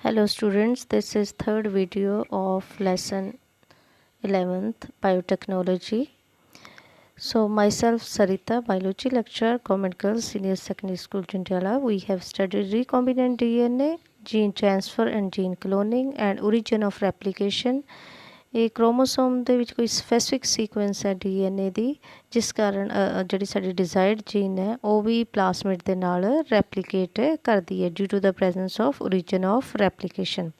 Hello students, this is third video of lesson 11th biotechnology. So myself Sarita, biology lecturer, Government Girls Senior Secondary School Jindala. We have studied recombinant DNA, gene transfer and gene cloning and origin of replication. ਇਹ chromosome ਦੇ ਵਿੱਚ ਕੋਈ specific sequence ਹੈ DNA ਦੀ ਜਿਸ ਕਾਰਨ ਜਿਹੜੀ ਸਾਡੀ desired gene ਹੈ ਉਹ ਵੀ ਪਲਾਸਮਿਡ ਦੇ ਨਾਲ ਰੈਪਲੀਕੇਟ ਕਰਦੀ ਹੈ due to the presence of origin of replication.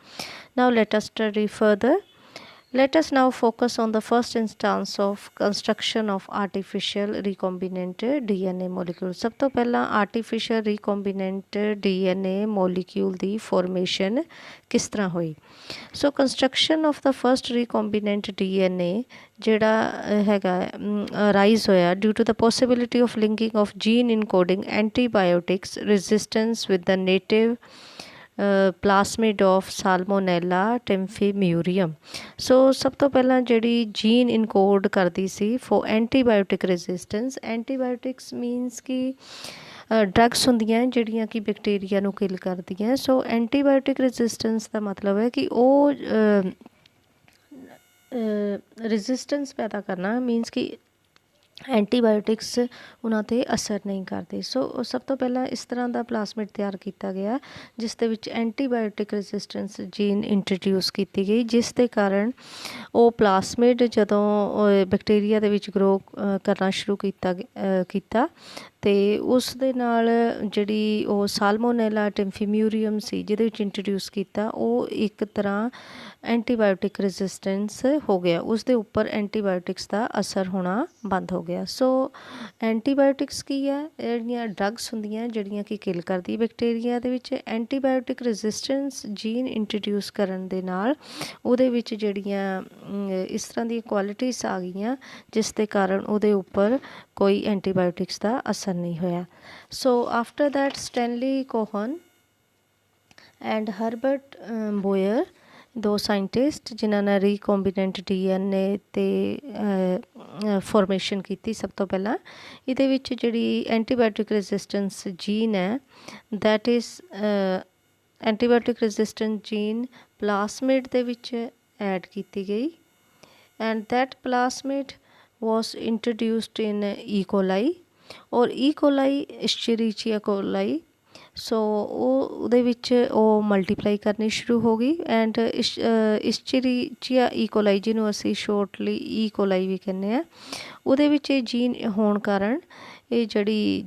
Now let us study further. Let us now focus on the first instance of construction of artificial recombinant DNA molecule. ਸਭ ਤੋਂ ਪਹਿਲਾਂ artificial recombinant DNA molecule ਦੀ formation ਕਿਸ ਤਰ੍ਹਾਂ ਹੋਈ? So construction of the first recombinant DNA ਜਿਹੜਾ ਹੈਗਾ arise ਹੋਇਆ due to the possibility of linking of gene encoding antibiotics resistance with the native plasmid of salmonella typhimurium. ਸੋ ਸਭ ਤੋਂ ਪਹਿਲਾਂ ਜਿਹੜੀ ਜੀਨ ਇਨਕੋਡ ਕਰਦੀ ਸੀ for antibiotic resistance antibiotics means ਕਿ ਡਰੱਗਸ ਹੁੰਦੀਆਂ ਜਿਹੜੀਆਂ ਕਿ ਬੈਕਟੀਰੀਆ ਨੂੰ ਕਿਲ ਕਰਦੀਆਂ ਸੋ ਐਂਟੀਬਾਇਓਟਿਕ ਰੈਜ਼ਿਸਟੈਂਸ ਦਾ ਮਤਲਬ ਹੈ ਕਿ ਉਹ ਰੈਜ਼ਿਸਟੈਂਸ ਪੈਦਾ ਕਰਨਾ ਮੀਨਸ ਕਿ ਐਂਟੀਬਾਇਓਟਿਕਸ ਉਹਨਾਂ 'ਤੇ ਅਸਰ ਨਹੀਂ ਕਰਦੇ ਸੋ ਸਭ ਤੋਂ ਪਹਿਲਾਂ ਇਸ ਤਰ੍ਹਾਂ ਦਾ ਪਲਾਸਮਿਡ ਤਿਆਰ ਕੀਤਾ ਗਿਆ ਜਿਸ ਦੇ ਵਿੱਚ ਐਂਟੀਬਾਇਓਟਿਕ ਰੈਜ਼ਿਸਟੈਂਸ ਜੀਨ ਇੰਟਰੋਡਿਊਸ ਕੀਤੀ ਗਈ ਜਿਸ ਦੇ ਕਾਰਨ ਉਹ ਪਲਾਸਮਿਡ ਜਦੋਂ ਬੈਕਟੀਰੀਆ ਦੇ ਵਿੱਚ ਗਰੋ ਕਰਨਾ ਸ਼ੁਰੂ ਕੀਤਾ ਅਤੇ ਉਸ ਦੇ ਨਾਲ ਜਿਹੜੀ ਉਹ ਸਾਲਮੋਨੈਲਾ ਟਿਮਫੀਮਿਊਰੀਅਮ ਸੀ ਜਿਹਦੇ ਵਿੱਚ ਇੰਟਰੋਡਿਊਸ ਕੀਤਾ ਉਹ ਇੱਕ ਤਰ੍ਹਾਂ ਐਂਟੀਬਾਇਓਟਿਕ ਰੈਜ਼ਿਸਟੈਂਸ ਹੋ ਗਿਆ ਉਸ ਦੇ ਉੱਪਰ ਐਂਟੀਬਾਇਓਟਿਕਸ ਦਾ ਅਸਰ ਹੋਣਾ ਬੰਦ ਹੋ ਗਿਆ ਸੋ ਐਂਟੀਬਾਇਓਟਿਕਸ ਕੀ ਹੈ ਜਿਹੜੀਆਂ ਡਰੱਗਸ ਹੁੰਦੀਆਂ ਜਿਹੜੀਆਂ ਕਿ ਕਿਲ ਕਰਦੀ ਬੈਕਟੀਰੀਆ ਦੇ ਵਿੱਚ ਐਂਟੀਬਾਇਓਟਿਕ ਰੈਜ਼ਿਸਟੈਂਸ ਜੀਨ ਇੰਟਰੋਡਿਊਸ ਕਰਨ ਦੇ ਨਾਲ ਉਹਦੇ ਵਿੱਚ ਜਿਹੜੀਆਂ ਇਸ ਤਰ੍ਹਾਂ ਦੀਆਂ ਕੁਆਲਿਟੀਜ਼ ਆ ਗਈਆਂ ਜਿਸ ਦੇ ਕਾਰਨ ਉਹਦੇ ਉੱਪਰ ਕੋਈ ਐਂਟੀਬਾਇਓਟਿਕਸ ਦਾ ਅਸਰ ਨਹੀਂ ਹੋਇਆ so after that Stanley Cohen and Herbert Boyer ਦੋ ਸਾਇੰਟਿਸਟ ਜਿਨ੍ਹਾਂ ਨੇ ਰੀਕੋਂਬੀਨੈਂਟ DNA 'ਤੇ ਫੋਰਮੇਸ਼ਨ ਕੀਤੀ ਸਭ ਤੋਂ ਪਹਿਲਾਂ ਇਹਦੇ ਵਿੱਚ ਜਿਹੜੀ ਐਂਟੀਬਾਇਓਟਿਕ ਰੈਜ਼ਿਸਟੈਂਸ ਜੀਨ ਹੈ that is antibiotic resistant gene plasmid ਦੇ ਵਿੱਚ ਐਡ ਕੀਤੀ ਗਈ and that plasmid was introduced in E. coli ਔਰ E. coli Escherichia coli so ਉਹਦੇ ਵਿੱਚ ਉਹ ਮਲਟੀਪਲਾਈ ਕਰਨੀ ਸ਼ੁਰੂ ਹੋ ਗਈ ਐਂਡ ਇਸ਼ਚਰੀਚੀਆ ਈ ਕੋਲਾਈ ਜਿਹਨੂੰ ਅਸੀਂ ਸ਼ੋਰਟਲੀ ਈ ਕੋਲਾਈ ਵੀ ਕਹਿੰਦੇ ਹਾਂ ਉਹਦੇ ਵਿੱਚ ਇਹ ਜੀਨ ਹੋਣ ਕਾਰਨ ਇਹ ਜਿਹੜੀ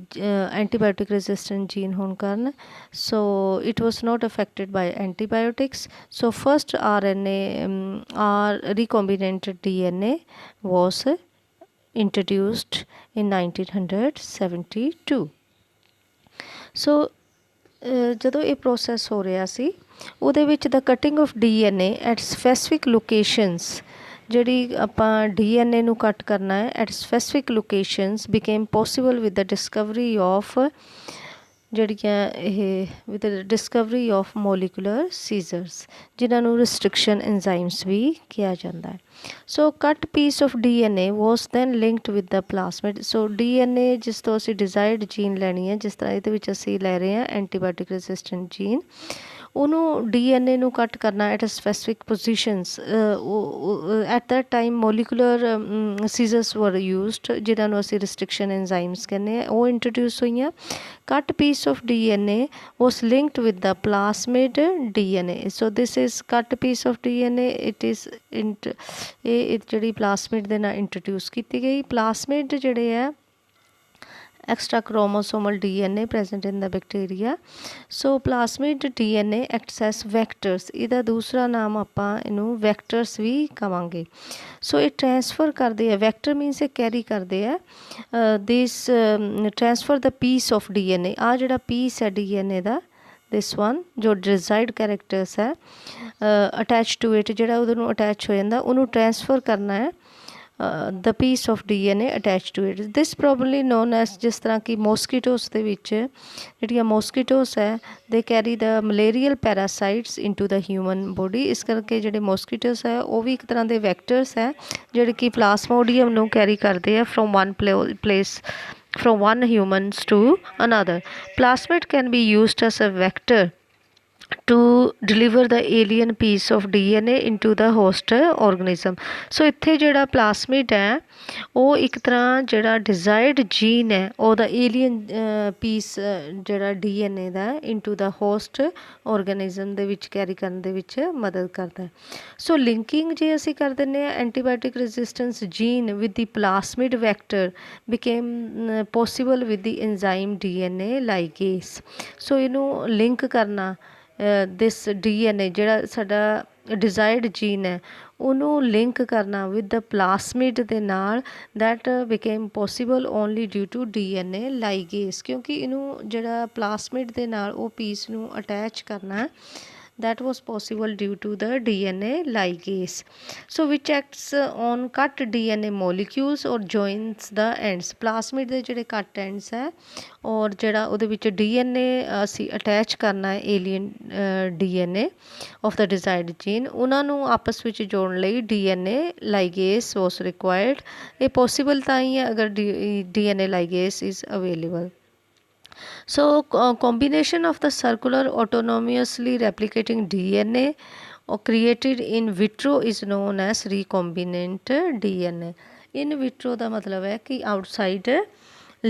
ਐਂਟੀਬਾਇਓਟਿਕ ਰੈਜ਼ਿਸਟੈਂਟ ਜੀਨ ਹੋਣ ਕਾਰਨ so it was not affected by antibiotics so first recombinant DNA was introduced in 1972 so ਜਦੋਂ ਇਹ ਪ੍ਰੋਸੈਸ ਹੋ ਰਿਹਾ ਸੀ ਉਹਦੇ ਵਿੱਚ the cutting of DNA at specific locations ਜਿਹੜੀ ਆਪਾਂ DNA ਨੂੰ ਕੱਟ ਕਰਨਾ ਹੈ at specific locations became possible with the discovery of ਜਿਹੜੀਆਂ ਇਹ with discovery of molecular scissors ਜਿਨ੍ਹਾਂ ਨੂੰ ਰਿਸਟ੍ਰਿਕਸ਼ਨ ਐਂਜ਼ਾਈਮਸ ਵੀ ਕਿਹਾ ਜਾਂਦਾ ਹੈ so cut piece of DNA was then linked with the plasmid so DNA ਜਿਸ ਤੋਂ ਅਸੀਂ ਡਿਜ਼ਾਇਰਡ ਜੀਨ ਲੈਣੀ ਹੈ ਜਿਸ ਤਰ੍ਹਾਂ ਇਹਦੇ ਵਿੱਚ ਅਸੀਂ ਲੈ ਰਹੇ ਹਾਂ ਐਂਟੀਬਾਇਓਟਿਕ ਰੈਜ਼ਿਸਟੈਂਟ ਜੀਨ ਉਹਨੂੰ DNA ਨੂੰ ਕੱਟ ਕਰਨਾ at a specific positions at that time molecular scissors were used ਜਿਨ੍ਹਾਂ ਨੂੰ ਅਸੀਂ ਰਿਸਟ੍ਰਿਕਸ਼ਨ ਐਂਜ਼ਾਈਮਸ ਕਹਿੰਦੇ ਹਾਂ ਉਹ ਇੰਟਰੋਡਿਊਸ ਹੋਈਆਂ cut piece of DNA was linked with the plasmid DNA so this is cut piece of DNA it is ਇਹ ਜਿਹੜੀ ਪਲਾਸਮਿਡ ਦੇ ਨਾਲ ਇੰਟਰੋਡਿਊਸ ਕੀਤੀ ਗਈ ਪਲਾਸਮਿਡ ਜਿਹੜੇ ਹੈ extra chromosomal DNA present in the bacteria so plasmid DNA acts as vectors ਇਹਦਾ ਦੂਸਰਾ ਨਾਮ ਆਪਾਂ ਇਹਨੂੰ vectors ਵੀ ਕਵਾਂਗੇ ਸੋ ਇਹ ਟ੍ਰਾਂਸਫਰ ਕਰਦੇ ਆ ਵੈਕਟਰ ਮੀਨਸ ਇਹ ਕੈਰੀ ਕਰਦੇ ਆ this transfer the piece of DNA ਆ ਜਿਹੜਾ ਪੀਸ ਹੈ DNA ਦਾ ਦਿਸ ਵਨ ਜੋ ਡਿਜ਼ਾਇਰਡ ਕੈਰੈਕਟਰਸ ਹੈ ਅਟੈਚ ਟੂ ਇਟ ਜਿਹੜਾ ਉਹਦੇ ਨੂੰ ਅਟੈਚ ਹੋ ਜਾਂਦਾ ਉਹਨੂੰ ਟ੍ਰਾਂਸਫਰ ਕਰਨਾ ਹੈ the piece of DNA attached to it this probably known as ਜਿਸ ਤਰ੍ਹਾਂ ਕਿ ਮੋਸਕੀਟੋਸ ਦੇ ਵਿੱਚ ਜਿਹੜੀਆਂ ਮੋਸਕੀਟੋਸ ਹੈ they carry the malarial parasites into the human body ਇਸ ਕਰਕੇ ਜਿਹੜੇ ਮੋਸਕੀਟੋਸ ਹੈ ਉਹ ਵੀ ਇੱਕ ਤਰ੍ਹਾਂ ਦੇ ਵੈਕਟਰਸ ਹੈ ਜਿਹੜੇ ਕਿ ਪਲਾਸਮੋਡੀਅਮ ਨੂੰ ਕੈਰੀ ਕਰਦੇ ਆ from one place from one humans to another plasmid can be used as a vector to deliver the alien piece of DNA into the host organism। ਸੋ ਇੱਥੇ ਜਿਹੜਾ ਪਲਾਸਮਿਡ ਹੈ ਉਹ ਇੱਕ ਤਰ੍ਹਾਂ ਜਿਹੜਾ ਡਿਜ਼ਾਇਰਡ ਜੀਨ ਹੈ ਉਹਦਾ ਏਲੀਅਨ ਪੀਸ ਜਿਹੜਾ DNA ਦਾ ਇਨਟੂ ਦਾ ਹੋਸਟ ਔਰਗੈਨਿਜ਼ਮ ਦੇ ਵਿੱਚ ਕੈਰੀ ਕਰਨ ਦੇ ਵਿੱਚ ਮਦਦ ਕਰਦਾ ਹੈ। ਸੋ ਲਿੰਕਿੰਗ ਜੇ ਅਸੀਂ ਕਰ ਦਿੰਦੇ ਹਾਂ antibiotic resistance gene with the plasmid vector became possible with the enzyme DNA ligase. So ਇਹਨੂੰ ਲਿੰਕ ਕਰਨਾ ਦਿਸ DNA ਜਿਹੜਾ ਸਾਡਾ ਡਿਜ਼ਾਇਰਡ ਜੀਨ ਹੈ ਉਹਨੂੰ ਲਿੰਕ ਕਰਨਾ ਵਿਦ ਦ ਪਲਾਸਮਿਡ ਦੇ ਨਾਲ that became possible only due to DNA ligase. ਕਿਉਂਕਿ ਇਹਨੂੰ ਜਿਹੜਾ ਪਲਾਸਮਿਡ ਦੇ ਨਾਲ ਉਹ ਪੀਸ ਨੂੰ ਅਟੈਚ ਕਰਨਾ that was possible due to the DNA ligase, so which acts on cut DNA molecules or joins the ends। plasmid ਦੇ ਜਿਹੜੇ cut ends ਹੈ ਔਰ ਜਿਹੜਾ ਉਹਦੇ ਵਿੱਚ DNA ਅਸੀਂ ਅਟੈਚ ਕਰਨਾ ਹੈ alien DNA of the desired gene ਉਹਨਾਂ ਨੂੰ ਆਪਸ ਵਿੱਚ ਜੋੜਨ ਲਈ DNA ligase was required। ਇਹ possible ਤਾਂ ਹੀ ਹੈ ਅਗਰ DNA ligase is available। So combination of the circular autonomously replicating DNA or created in vitro is known as recombinant DNA। in vitro ਦਾ ਮਤਲਬ ਹੈ ਕਿ outside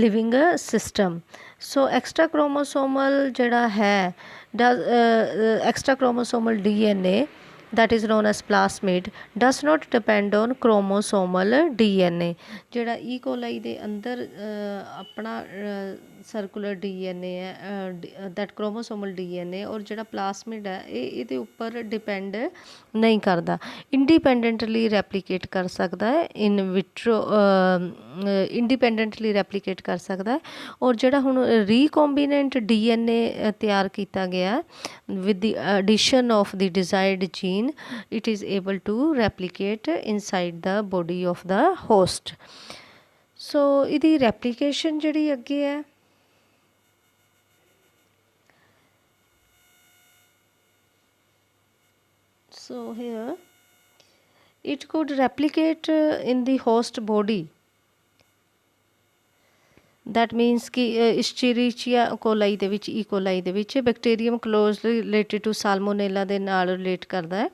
living system। so extra chromosomal ਜਿਹੜਾ ਹੈ extra chromosomal DNA that is known as plasmid does not depend on chromosomal DNA। ਜਿਹੜਾ E. coli ਦੇ ਅੰਦਰ ਆਪਣਾ circular DNA ਹੈ ਦੈਟ ਕ੍ਰੋਮੋਸੋਮਲ DNA ਔਰ ਜਿਹੜਾ ਪਲਾਸਮਿਡ ਹੈ ਇਹ ਇਹਦੇ ਉੱਪਰ ਡਿਪੈਂਡ ਨਹੀਂ ਕਰਦਾ, ਇੰਡੀਪੈਂਡੈਂਟਲੀ ਰੈਪਲੀਕੇਟ ਕਰ ਸਕਦਾ ਹੈ ਇਨ ਵਿਟਰੋ ਇੰਡੀਪੈਂਡੈਂਟਲੀ ਰੈਪਲੀਕੇਟ ਕਰ ਸਕਦਾ ਹੈ। ਔਰ ਜਿਹੜਾ ਹੁਣ ਰੀਕੋਂਬੀਨੈਂਟ DNA ਤਿਆਰ ਕੀਤਾ ਗਿਆ with the addition of the desired gene it is able to replicate inside the body of the host. So ਇਹਦੀ ਰੈਪਲੀਕੇਸ਼ਨ ਜਿਹੜੀ ਅੱਗੇ ਹੈ so here it could replicate in the host body। that means ਕਿ ਇਸਚੀਰੀਚੀਆ ਕੋਲਾਈ ਦੇ ਵਿੱਚ E. coli ਦੇ ਵਿੱਚ ਬੈਕਟੀਰੀਅਮ closely related to ਸਾਲਮੋਨੇਲਾ ਦੇ ਨਾਲ ਰਿਲੇਟ ਕਰਦਾ ਹੈ।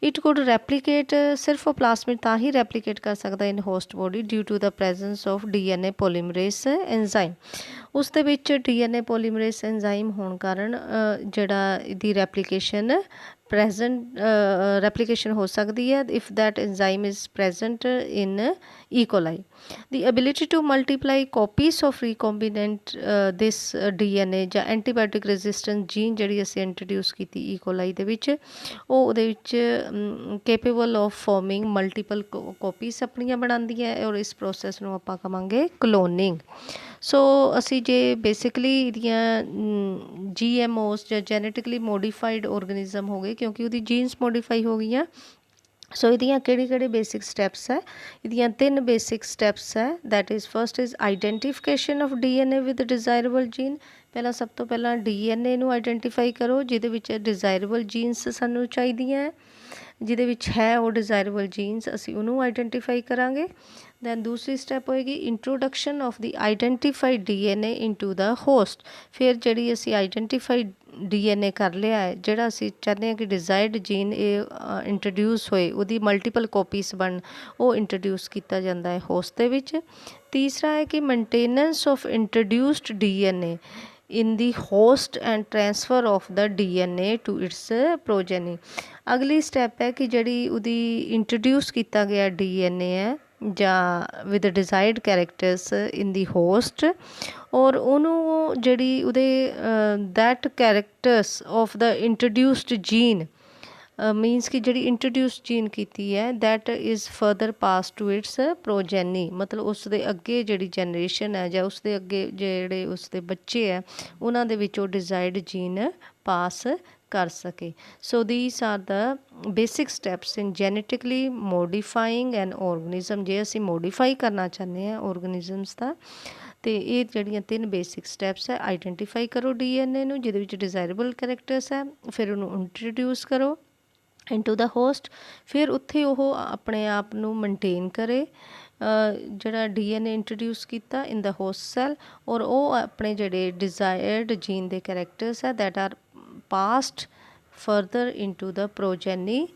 ਇਟ ਕੁਡ ਰੈਪਲੀਕੇਟ ਸਿਰਫ ਉਹ ਪਲਾਸਮਿਡ ਤਾਂ ਹੀ ਰੈਪਲੀਕੇਟ ਕਰ ਸਕਦਾ in host body due to the presence of DNA polymerase enzyme. ਉਸ ਦੇ ਵਿੱਚ DNA ਪੋਲੀਮਰੇਸ ਐਂਜ਼ਾਈਮ ਹੋਣ ਕਾਰਨ ਜਿਹੜਾ ਇਹਦੀ ਰੈਪਲੀਕੇਸ਼ਨ replication ਹੋ ਸਕਦੀ ਹੈ if that enzyme is present in E. coli। the ability to multiply copies of recombinant this DNA ਜਾਂ antibiotic resistant gene ਜਿਹੜੀ ਅਸੀਂ ਇੰਟਰੋਡਿਊਸ ਕੀਤੀ E. coli ਦੇ ਵਿੱਚ ਉਹ ਉਹਦੇ ਵਿੱਚ capable of forming multiple copies ਆਪਣੀਆਂ ਬਣਾਉਂਦੀ ਹੈ ਔਰ ਇਸ ਪ੍ਰੋਸੈਸ ਨੂੰ ਆਪਾਂ ਕਹਾਂਗੇ ਕਲੋਨਿੰਗ। ਸੋ ਅਸੀਂ ਜੇ ਬੇਸਿਕਲੀ ਇਹਦੀਆਂ GMOs ਜਾਂ ਜੈਨੇਟਿਕਲੀ ਮੋਡੀਫਾਈਡ ਔਰਗੈਨਿਜ਼ਮ ਹੋ ਗਏ ਕਿਉਂਕਿ ਉਹਦੀ ਜੀਨਸ ਮੋਡੀਫਾਈ ਹੋ ਗਈਆਂ। ਸੋ ਇਹਦੀਆਂ ਕਿਹੜੇ ਬੇਸਿਕ ਸਟੈਪਸ ਹੈ ਇਹਦੀਆਂ 3 ਬੇਸਿਕ ਸਟੈਪਸ ਹੈ that is first is identification of DNA with desirable gene. ਪਹਿਲਾਂ ਸਭ ਤੋਂ ਪਹਿਲਾਂ DNA ਨੂੰ ਆਈਡੈਂਟੀਫਾਈ ਕਰੋ ਜਿਹਦੇ ਵਿੱਚ ਡਿਜ਼ਾਇਰੇਬਲ ਜੀਨਸ ਸਾਨੂੰ ਚਾਹੀਦੀਆਂ ਹੈ ਜਿਹਦੇ ਵਿੱਚ ਹੈ ਉਹ ਡਿਜ਼ਾਇਰੇਬਲ ਜੀਨਸ ਅਸੀਂ ਉਹਨੂੰ ਆਈਡੈਂਟੀਫਾਈ ਕਰਾਂਗੇ। ਦੈਨ ਦੂਸਰੀ ਸਟੈਪ ਹੋਏਗੀ introduction of the identified DNA into the host. ਫਿਰ ਜਿਹੜੀ ਅਸੀਂ ਆਈਡੈਂਟੀਫਾਈਡ DNA ਕਰ ਲਿਆ ਹੈ ਜਿਹੜਾ ਅਸੀਂ ਚਾਹੁੰਦੇ ਹਾਂ ਕਿ ਡਿਜ਼ਾਇਰਡ ਜੀਨ ਇਹ ਇੰਟਰੋਡਿਊਸ ਹੋਏ ਉਹਦੀ ਮਲਟੀਪਲ ਕਾਪੀਸ ਬਣ ਉਹ ਇੰਟਰੋਡਿਊਸ ਕੀਤਾ ਜਾਂਦਾ ਹੈ ਹੋਸਟ ਦੇ ਵਿੱਚ। ਤੀਸਰਾ ਹੈ ਕਿ maintenance of introduced DNA in the host and transfer of the DNA to its progeny। ਅਗਲੀ ਸਟੈਪ ਹੈ ਕਿ ਜਿਹੜੀ ਉਹਦੀ ਇੰਟਰੋਡਿਊਸ ਕੀਤਾ ਗਿਆ DNA ਹੈ ਜਾਂ with desired characters in the host or ਉਹਨੂੰ ਜਿਹੜੀ ਉਹਦੇ that characters of the introduced gene means ਕਿ ਜਿਹੜੀ ਇੰਟਰੋਡਿਊਸ ਜੀਨ ਕੀਤੀ ਹੈ that is further pass to its progeny. ਮਤਲਬ ਉਸ ਦੇ ਅੱਗੇ ਜਿਹੜੀ ਜਨਰੇਸ਼ਨ ਹੈ ਜਾਂ ਉਸ ਦੇ ਅੱਗੇ ਜਿਹੜੇ ਉਸ ਦੇ ਬੱਚੇ ਹੈ ਉਹਨਾਂ ਦੇ ਵਿੱਚ ਉਹ ਡਿਜ਼ਾਇਰਡ ਜੀਨ ਪਾਸ ਕਰ ਸਕੇ। So these are the basic steps in genetically modifying an organism. ਜੇ ਅਸੀਂ ਮੋਡੀਫਾਈ ਕਰਨਾ ਚਾਹੁੰਦੇ ਹਾਂ ਔਰਗਨਿਜ਼ਮਸ ਦਾ ਅਤੇ ਇਹ ਜਿਹੜੀਆਂ 3 ਬੇਸਿਕ ਸਟੈਪਸ ਹੈ ਆਈਡੈਂਟੀਫਾਈ ਕਰੋ DNA ਨੂੰ ਜਿਹਦੇ ਵਿੱਚ ਡਿਜ਼ਾਇਰੇਬਲ ਕਰੈਕਟਰਸ ਹੈ ਫਿਰ ਉਹਨੂੰ ਇੰਟਰੋਡਿਊਸ ਕਰੋ ਇਨਟੂ ਦਾ ਹੋਸਟ ਫਿਰ ਉੱਥੇ ਉਹ ਆਪਣੇ ਆਪ ਨੂੰ ਮੇਨਟੇਨ ਕਰੇ ਜਿਹੜਾ DNA ਇੰਟਰੋਡਿਊਸ ਕੀਤਾ ਇਨ ਦਾ ਹੋਸਟ ਸੈੱਲ ਔਰ ਉਹ ਆਪਣੇ ਜਿਹੜੇ ਡਿਜ਼ਾਇਰਡ ਜੀਨ ਦੇ ਕਰੈਕਟਰਸ ਹੈ that are passed further into the progeny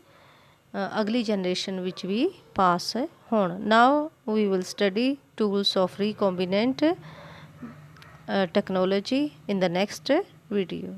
ਅਗਲੀ ਜਨਰੇਸ਼ਨ ਵਿੱਚ ਵੀ ਪਾਸ ਹੋਣ। Now we will study tools of recombinant technology in the next video.